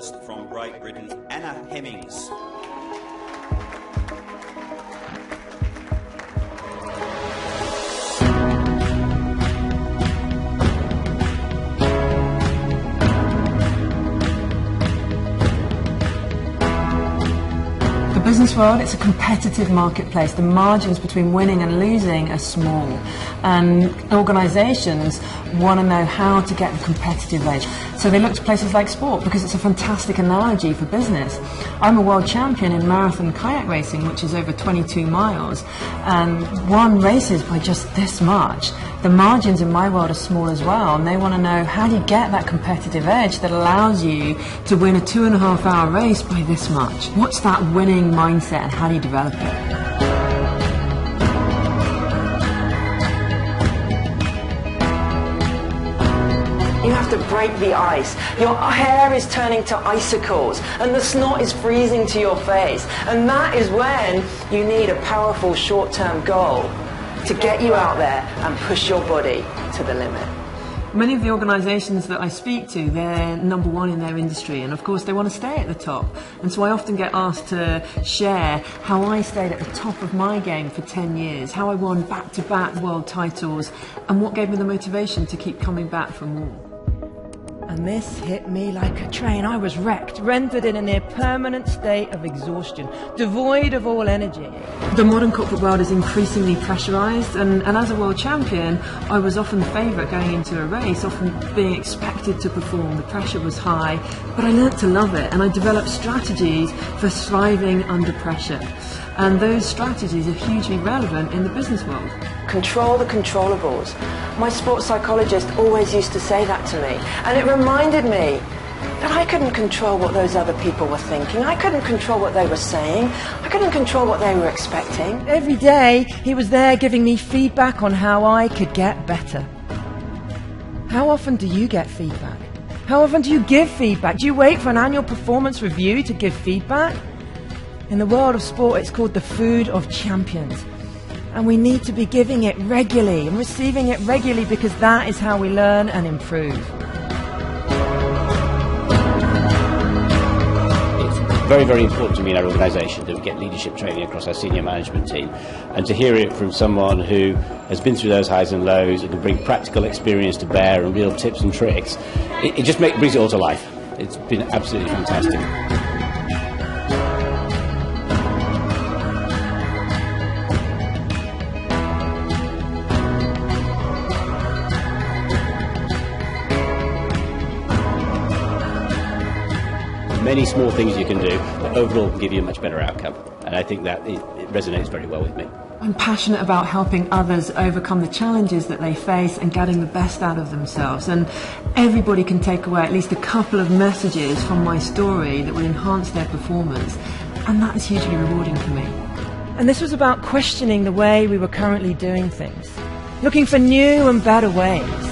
first from Great Britain, Anna Hemmings. The business world, it's a competitive marketplace. The margins between winning and losing are small, and organisations want to know how to get the competitive edge. So they look to places like sport because it's a fantastic analogy for business. I'm a world champion in marathon kayak racing, which is over 22 miles, and won races by just this much. The margins in my world are small as well, and they want to know, how do you get that competitive edge that allows you to win a 2.5-hour race by this much? What's that winning mindset, and how do you develop it? You have to break the ice. Your hair is turning to icicles and the snot is freezing to your face. And that is when you need a powerful short-term goal to get you out there and push your body to the limit. Many of the organisations that I speak to, they're number one in their industry, and of course they want to stay at the top. And so I often get asked to share how I stayed at the top of my game for 10 years, how I won back-to-back world titles, and what gave me the motivation to keep coming back for more. And this hit me like a train. I was wrecked, rendered in a near permanent state of exhaustion, devoid of all energy. The modern corporate world is increasingly pressurised, and as a world champion, I was often the favourite going into a race, often being expected to perform. The pressure was high, but I learnt to love it, and I developed strategies for thriving under pressure. And those strategies are hugely relevant in the business world. Control the controllables. My sports psychologist always used to say that to me, and it reminded me that I couldn't control what those other people were thinking. I couldn't control what they were saying. I couldn't control what they were expecting. Every day he was there giving me feedback on how I could get better. How often do you get feedback? How often do you give feedback? Do you wait for an annual performance review to give feedback? In the world of sport, it's called the food of champions. And we need to be giving it regularly and receiving it regularly, because that is how we learn and improve. It's very, very important to me in our organisation that we get leadership training across our senior management team. And to hear it from someone who has been through those highs and lows and can bring practical experience to bear and real tips and tricks, it just brings it all to life. It's been absolutely fantastic. Many small things you can do that overall can give you a much better outcome, and I think that it resonates very well with me. I'm passionate about helping others overcome the challenges that they face and getting the best out of themselves, and everybody can take away at least a couple of messages from my story that will enhance their performance, and that is hugely rewarding for me. And this was about questioning the way we were currently doing things, looking for new and better ways.